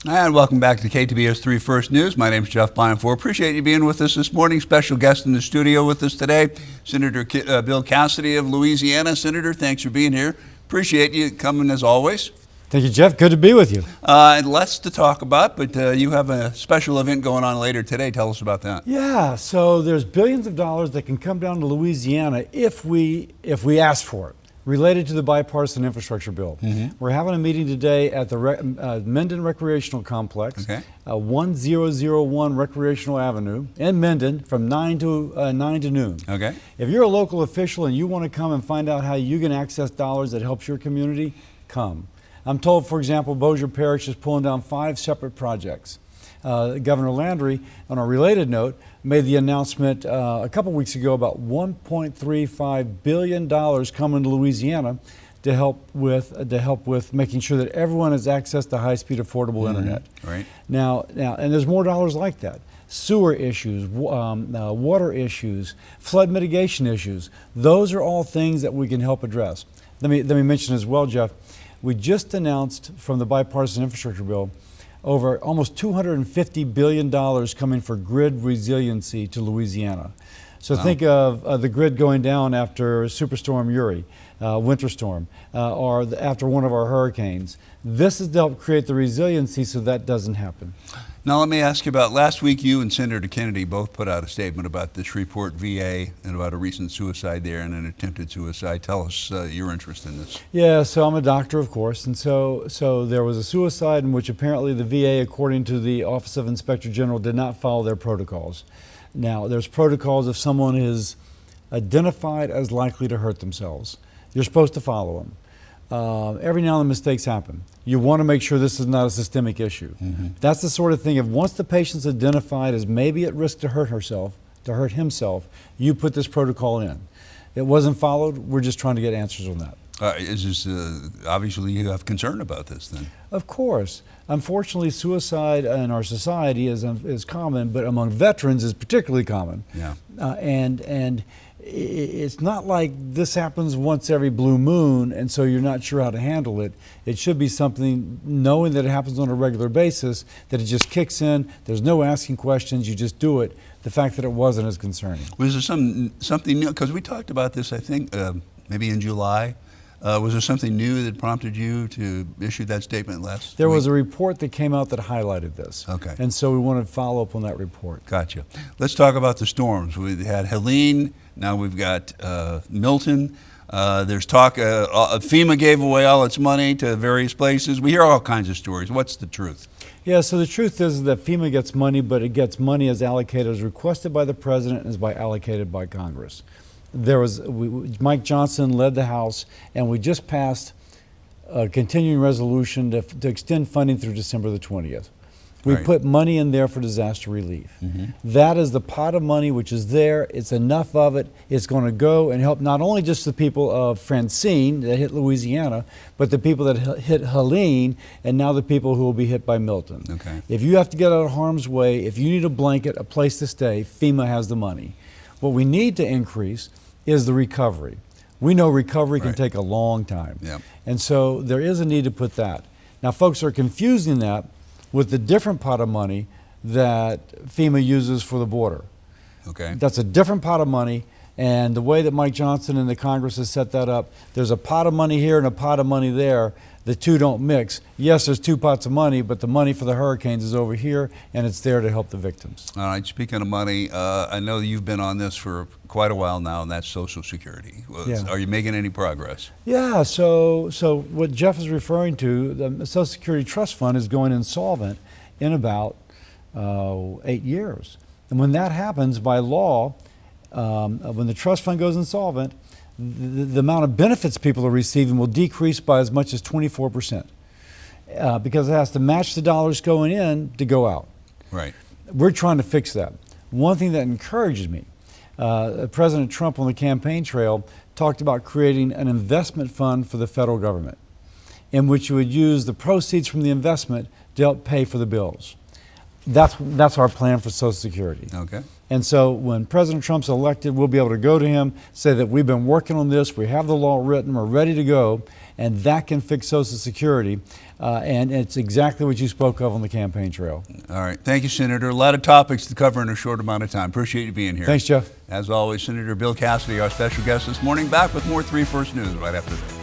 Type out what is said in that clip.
And welcome back to KTBS 3 First News. My name is Jeff Blanford. Appreciate you being with us this morning. Special guest in the studio with us today, Senator Bill Cassidy of Louisiana. Senator, thanks for being here. Appreciate you coming as always. Thank you, Jeff. Good to be with you. And lots to talk about, but you have a special event going on later today. Tell us about that. Yeah, so there's billions of dollars that can come down to Louisiana if we ask for it, related to the bipartisan infrastructure bill. We're having a meeting today at the Mendon Recreational Complex, 1001 Recreational Avenue in Mendon from 9 to noon. Okay. If you're a local official and you want to come and find out how you can access dollars that helps your community, come. I'm told, for example, Bossier Parish is pulling down 5 separate projects. Governor Landry, on a related note, made the announcement a couple weeks ago about $1.35 billion coming to Louisiana to help with making sure that everyone has access to high-speed, affordable internet. Right. Now, and there's more dollars like that. Sewer issues, water issues, flood mitigation issues. Those are all things that we can help address. Let me mention as well, Jeff. We just announced from the bipartisan infrastructure bill over almost $250 billion coming for grid resiliency to Louisiana. So think of the grid going down after Superstorm Uri, winter storm, or after one of our hurricanes. This is to help create the resiliency so that doesn't happen. Now let me ask you about, last week you and Senator Kennedy both put out a statement about the Shreveport VA and about a recent suicide there and an attempted suicide. Tell us your interest in this. Yeah, so I'm a doctor, of course, and so there was a suicide in which apparently the VA, according to the Office of Inspector General, did not follow their protocols. Now, there's protocols if someone is identified as likely to hurt themselves. You're supposed to follow them. Every now and then mistakes happen. You want to make sure this is not a systemic issue. That's the sort of thing, if once the patient's identified as maybe at risk to hurt himself, you put this protocol in. It wasn't followed, we're just trying to get answers on that. Is this, obviously you have concern about this then? Of course. Unfortunately, suicide in our society is common, but among veterans is particularly common. Yeah. And it's not like this happens once every blue moon and so you're not sure how to handle it. It should be something, knowing that it happens on a regular basis, that it just kicks in, there's no asking questions, you just do it. The fact that it wasn't is concerning. Was there something new? Because we talked about this, I think, maybe in July. Was there something new that prompted you to issue that statement last week? There was a report that came out that highlighted this. Okay. And so we wanted to follow up on that report. Gotcha. Let's talk about the storms. We had Helene, now we've got Milton. There's talk, FEMA gave away all its money to various places. We hear all kinds of stories. What's the truth? Yeah, so the truth is that FEMA gets money, but it gets money as allocated, as requested by the president, and as allocated by Congress. Mike Johnson led the House, and we just passed a continuing resolution to extend funding through December the 20th. We put money in there for disaster relief. That is the pot of money which is there. It's enough of it. It's going to go and help not only just the people of Francine that hit Louisiana, but the people that hit Helene, and now the people who will be hit by Milton. Okay. If you have to get out of harm's way, if you need a blanket, a place to stay, FEMA has the money. What we need to increase is the recovery. We know recovery can take a long time. Yep. And so there is a need to put that. Now folks are confusing that with the different pot of money that FEMA uses for the border. Okay. That's a different pot of money, and the way that Mike Johnson and the Congress has set that up, there's a pot of money here and a pot of money there. The two don't mix. Yes, there's 2 pots of money, but the money for the hurricanes is over here, and it's there to help the victims. All right, speaking of money, I know you've been on this for quite a while now, and that's Social Security. Yeah. Are you making any progress? Yeah, so what Jeff is referring to, the Social Security Trust Fund is going insolvent in about 8 years. And when that happens, by law, when the trust fund goes insolvent, the amount of benefits people are receiving will decrease by as much as 24%, because it has to match the dollars going in to go out. Right. We're trying to fix that. One thing that encourages me, President Trump on the campaign trail talked about creating an investment fund for the federal government, in which you would use the proceeds from the investment to help pay for the bills. That's our plan for Social Security. Okay. And so when President Trump's elected, we'll be able to go to him, say that we've been working on this, we have the law written, we're ready to go, and that can fix Social Security. And it's exactly what you spoke of on the campaign trail. All right. Thank you, Senator. A lot of topics to cover in a short amount of time. Appreciate you being here. Thanks, Jeff. As always, Senator Bill Cassidy, our special guest this morning, back with more 3 First News right after this.